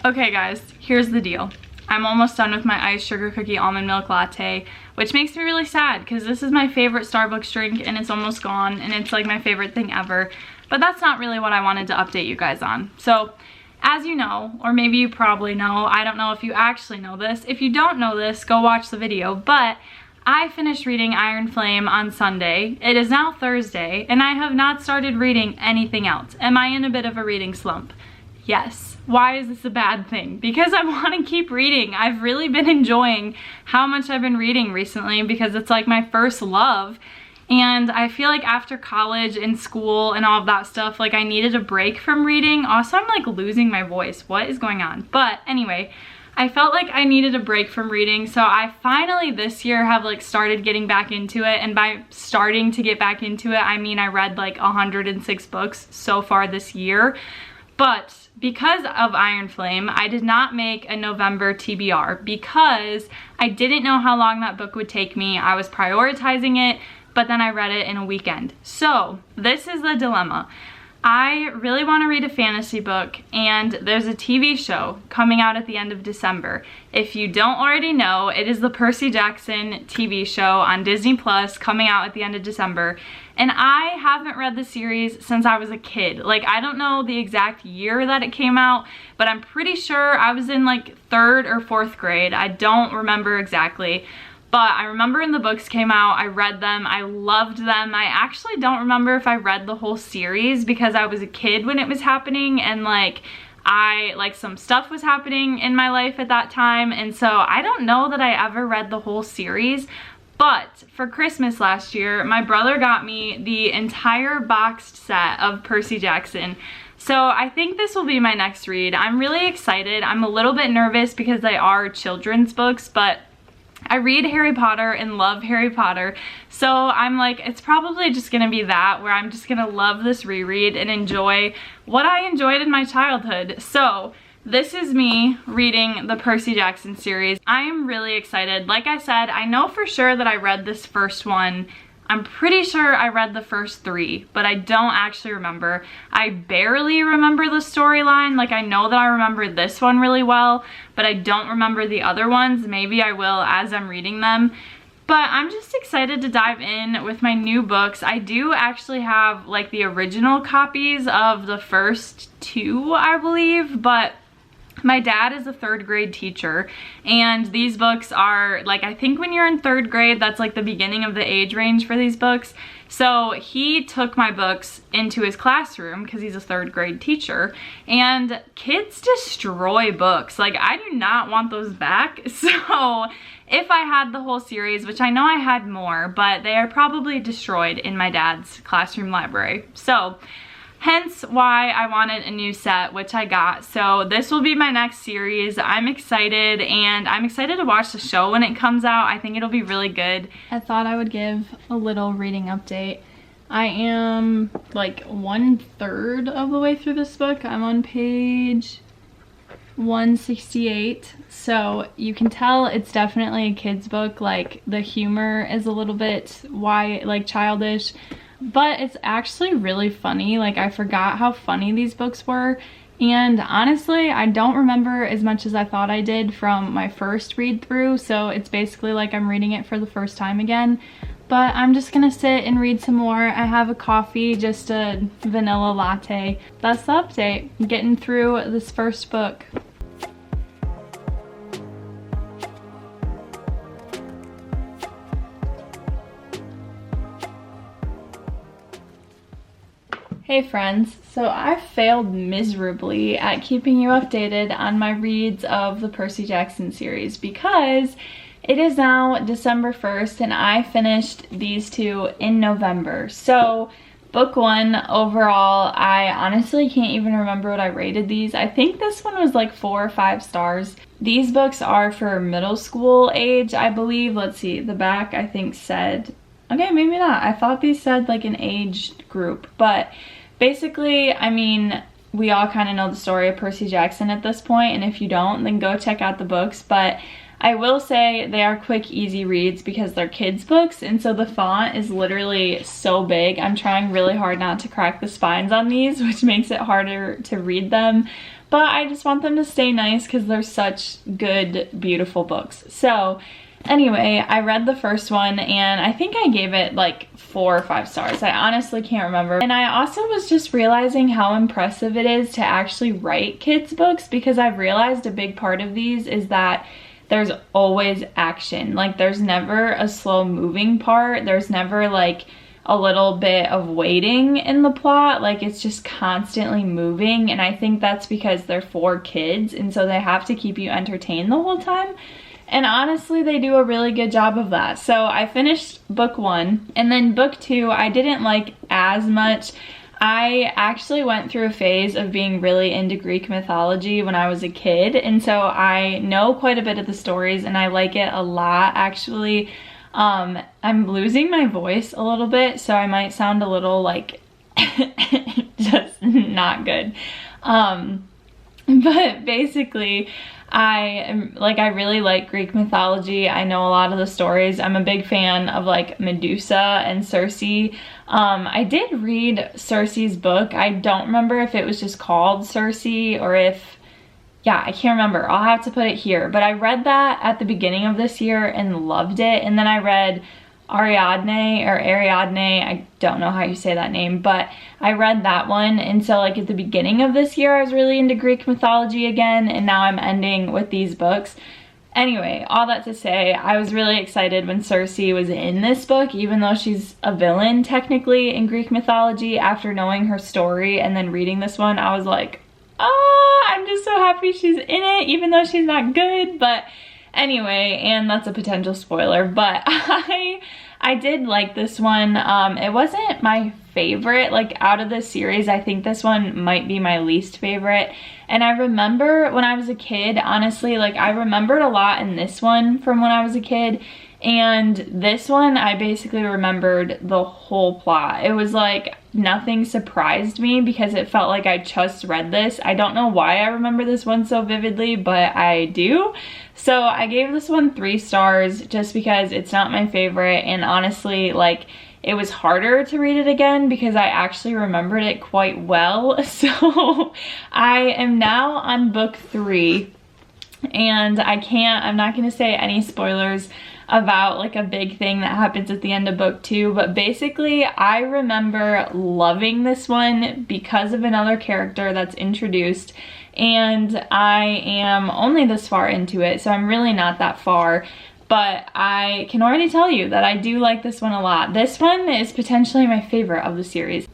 Okay guys, here's the deal. I'm almost done with my iced sugar cookie almond milk latte, which makes me really sad because this is my favorite Starbucks drink and it's almost gone and it's like my favorite thing ever. But that's not really what I wanted to update you guys on. So, as you know, or maybe you probably know, I don't know if you actually know this. If you don't know this, go watch the video, but I finished reading Iron Flame on Sunday. It is now Thursday, and I have not started reading anything else. Am I in a bit of a reading slump? Yes. Why is this a bad thing? Because I want to keep reading. I've really been enjoying how much I've been reading recently because it's like my first love. And I feel like after college and school and all of that stuff, like I needed a break from reading. Also, I'm like losing my voice. What is going on? But anyway, I felt like I needed a break from reading. So I finally this year have like started getting back into it. And by starting to get back into it, I mean I read like 106 books so far this year. But because of Iron Flame, I did not make a November TBR because I didn't know how long that book would take me. I was prioritizing it, but then I read it in a weekend. So this is the dilemma. I really want to read a fantasy book, and there's a TV show coming out at the end of December. If you don't already know, it is the Percy Jackson TV show on Disney Plus coming out at the end of December. And I haven't read the series since I was a kid. Like, I don't know the exact year that it came out, but I'm pretty sure I was in like 3rd or 4th grade. I don't remember exactly. But I remember when the books came out, I read them, I loved them. I actually don't remember if I read the whole series because I was a kid when it was happening, and like some stuff was happening in my life at that time, and so I don't know that I ever read the whole series. But for Christmas last year, my brother got me the entire boxed set of Percy Jackson. So I think this will be my next read. I'm really excited. I'm a little bit nervous because they are children's books, but I read Harry Potter and love Harry Potter, so I'm like, it's probably just gonna be that, where I'm just gonna love this reread and enjoy what I enjoyed in my childhood. So this is me reading the Percy Jackson series. I am really excited. Like I said, I know for sure that I read this first one. I'm pretty sure I read the first 3, but I don't actually remember. I barely remember the storyline. Like, I know that I remember this one really well, but I don't remember the other ones. Maybe I will as I'm reading them. But I'm just excited to dive in with my new books. I do actually have like the original copies of the first 2, I believe, but my dad is a 3rd grade teacher, and these books are like, I think when you're in 3rd grade, that's like the beginning of the age range for these books. So he took my books into his classroom because he's a 3rd grade teacher, and kids destroy books. Like, I do not want those back. So if I had the whole series, which I know I had more, but they are probably destroyed in my dad's classroom library. So hence why I wanted a new set, which I got. So this will be my next series. I'm excited, and I'm excited to watch the show when it comes out. I think it'll be really good. I thought I would give a little reading update. I am like 1/3 of the way through this book. I'm on page 168. So you can tell it's definitely a kid's book. Like, the humor is a little bit childish. But it's actually really funny. Like, I forgot how funny these books were. And honestly, I don't remember as much as I thought I did from my first read through. So it's basically like I'm reading it for the first time again. But I'm just gonna sit and read some more. I have a coffee, just a vanilla latte. That's the update. I'm getting through this first book. Hey friends, so I failed miserably at keeping you updated on my reads of the Percy Jackson series because it is now December 1st and I finished these 2 in November. So book 1 overall, I honestly can't even remember what I rated these. I think this one was like 4 or 5 stars. These books are for middle school age, I believe. Let's see, the back I think said, okay, maybe not. I thought these said like an age group, but basically, I mean, we all kind of know the story of Percy Jackson at this point, and if you don't, then go check out the books. But I will say they are quick, easy reads because they're kids books, and so the font is literally so big. I'm trying really hard not to crack the spines on these, which makes it harder to read them. But I just want them to stay nice because they're such good, beautiful books. So anyway, I read the first one and I think I gave it like 4 or 5 stars. I honestly can't remember. And I also was just realizing how impressive it is to actually write kids books, because I've realized a big part of these is that there's always action. Like there's never a slow moving part. There's never like a little bit of waiting in the plot. Like it's just constantly moving, and I think that's because they're for kids, and so they have to keep you entertained the whole time. And honestly, they do a really good job of that. So I finished book 1, and then book 2 I didn't like as much. I actually went through a phase of being really into Greek mythology when I was a kid, and so I know quite a bit of the stories and I like it a lot actually. I'm losing my voice a little bit, so I might sound a little like just not good. But basically I really like Greek mythology. I know a lot of the stories. I'm a big fan of like Medusa and Circe. I did read Circe's book. I don't remember if it was just called Circe or if, yeah, I can't remember. I'll have to put it here. But I read that at the beginning of this year and loved it. And then I read Ariadne, I don't know how you say that name, but I read that one. And so like at the beginning of this year, I was really into Greek mythology again. And now I'm ending with these books. Anyway, all that to say, I was really excited when Circe was in this book, even though she's a villain technically in Greek mythology. After knowing her story and then reading this one, I was like, oh, I'm just so happy she's in it, even though she's not good. But anyway, and that's a potential spoiler, but I did like this one. It wasn't my favorite, like out of this series. I think this one might be my least favorite. And I remember when I was a kid, honestly, like I remembered a lot in this one from when I was a kid. And this one, I basically remembered the whole plot. It was like nothing surprised me because it felt like I just read this. I don't know why I remember this one so vividly, but I do. So I gave this one 3 stars just because it's not my favorite, and honestly, like it was harder to read it again because I actually remembered it quite well. So I am now on book 3, and I'm not gonna say any spoilers about like a big thing that happens at the end of book 2, but basically I remember loving this one because of another character that's introduced, and I am only this far into it, so I'm really not that far, but I can already tell you that I do like this one a lot. This one is potentially my favorite of the series.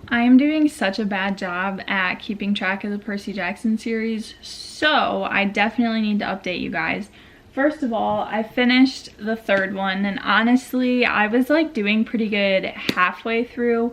I am doing such a bad job at keeping track of the Percy Jackson series, so I definitely need to update you guys. First of all, I finished the 3rd one, and honestly, I was like doing pretty good halfway through,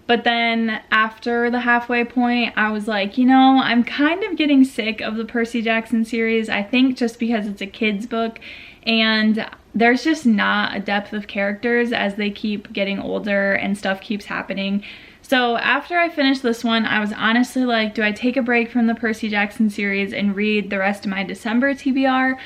but then after the halfway point, I was like, you know, I'm kind of getting sick of the Percy Jackson series. I think just because it's a kid's book, and there's just not a depth of characters as they keep getting older and stuff keeps happening. So after I finished this one, I was honestly like, do I take a break from the Percy Jackson series and read the rest of my December TBR?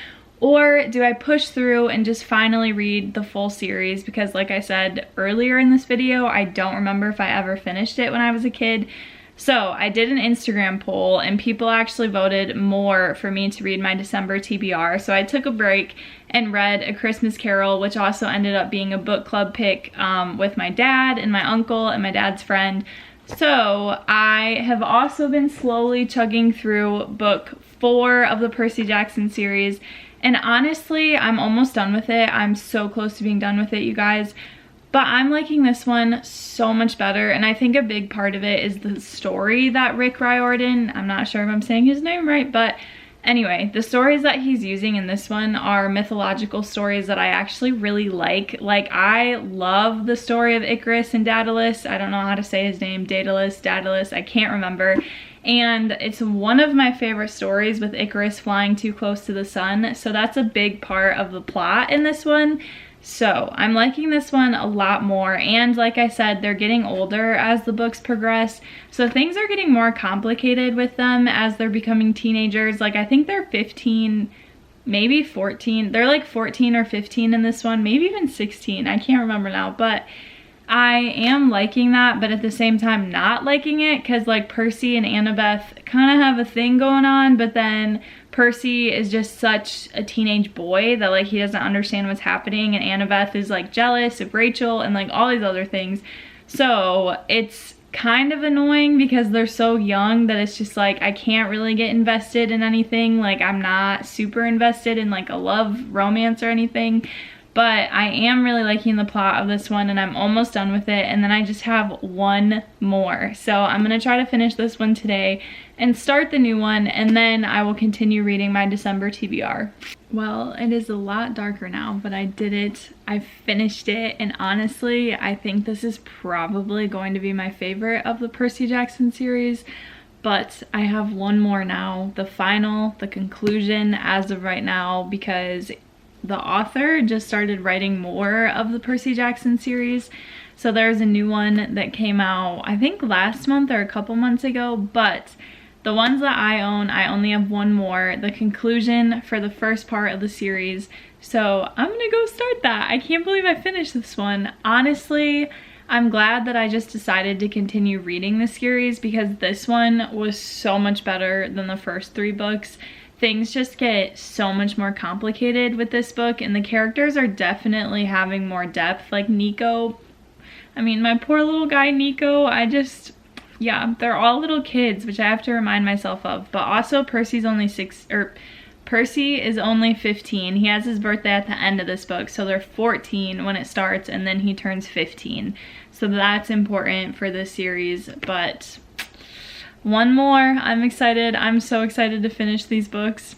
Or do I push through and just finally read the full series? Because like I said earlier in this video, I don't remember if I ever finished it when I was a kid. So I did an Instagram poll and people actually voted more for me to read my December TBR. So I took a break and read A Christmas Carol, which also ended up being a book club pick with my dad and my uncle and my dad's friend. So I have also been slowly chugging through book 4 of the Percy Jackson series. And honestly, I'm almost done with it. I'm so close to being done with it, you guys. But I'm liking this one so much better. And I think a big part of it is the story that Rick Riordan, I'm not sure if I'm saying his name right, but anyway, the stories that he's using in this one are mythological stories that I actually really like. Like, I love the story of Icarus and Daedalus. I don't know how to say his name. Daedalus, I can't remember. And it's one of my favorite stories with Icarus flying too close to the sun. So that's a big part of the plot in this one. So I'm liking this one a lot more. And like I said, they're getting older as the books progress. So things are getting more complicated with them as they're becoming teenagers. Like, I think they're 15 maybe 14. They're like 14 or 15 in this one, maybe even 16. I can't remember now, but I am liking that, but at the same time not liking it, because like Percy and Annabeth kind of have a thing going on, but then Percy is just such a teenage boy that like he doesn't understand what's happening, and Annabeth is like jealous of Rachel and like all these other things. So it's kind of annoying because they're so young that it's just like I can't really get invested in anything. Like I'm not super invested in like a love romance or anything. But I am really liking the plot of this one, and I'm almost done with it, and then I just have one more. So I'm going to try to finish this one today and start the new one, and then I will continue reading my December TBR. Well, it is a lot darker now, but I did it. I finished it, and honestly, I think this is probably going to be my favorite of the Percy Jackson series. But I have one more now, the conclusion as of right now, because the author just started writing more of the Percy Jackson series. So there's a new one that came out, I think last month or a couple months ago, but the ones that I own, I only have one more, the conclusion for the first part of the series. So I'm gonna go start that. I can't believe I finished this one. Honestly, I'm glad that I just decided to continue reading the series, because this one was so much better than the first 3 books. Things just get so much more complicated with this book, and the characters are definitely having more depth. Like Nico, I mean, my poor little guy Nico, yeah, they're all little kids, which I have to remind myself of. But also Percy is only 15. He has his birthday at the end of this book, so they're 14 when it starts, and then he turns 15. So that's important for this series. But one more. I'm excited. I'm so excited to finish these books.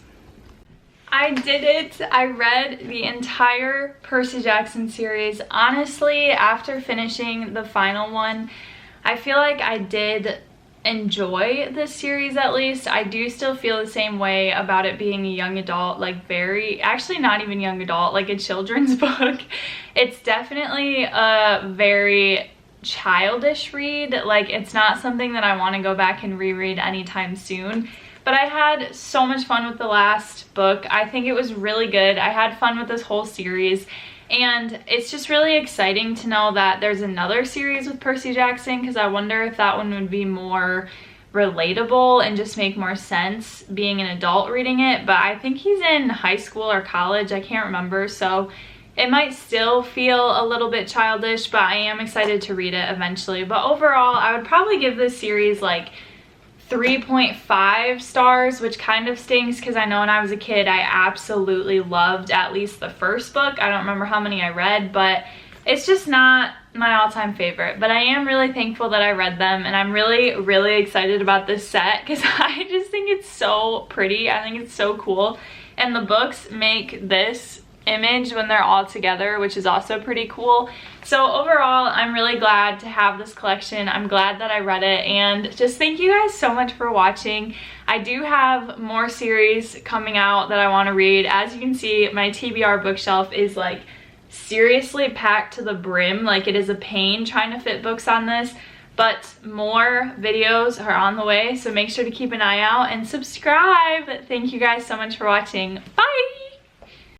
I did it. I read the entire Percy Jackson series. Honestly, after finishing the final one, I feel like I did enjoy this series at least. I do still feel the same way about it being a young adult, like actually not even young adult, like a children's book. It's definitely a very childish read. Like it's not something that I want to go back and reread anytime soon, but I had so much fun with the last book. I think it was really good. I had fun with this whole series, and it's just really exciting to know that there's another series with Percy Jackson, because I wonder if that one would be more relatable and just make more sense being an adult reading it. But I think he's in high school or college, I can't remember, so it might still feel a little bit childish, but I am excited to read it eventually. But overall, I would probably give this series like 3.5 stars, which kind of stinks because I know when I was a kid, I absolutely loved at least the first book. I don't remember how many I read, but it's just not my all-time favorite. But I am really thankful that I read them, and I'm really, really excited about this set because I just think it's so pretty. I think it's so cool. And the books make this image when they're all together, which is also pretty cool. So overall, I'm really glad to have this collection. I'm glad that I read it, and just thank you guys so much for watching. I do have more series coming out that I want to read. As you can see, my TBR bookshelf is like seriously packed to the brim. Like it is a pain trying to fit books on this, but more videos are on the way, so make sure to keep an eye out and subscribe. Thank you guys so much for watching. Bye!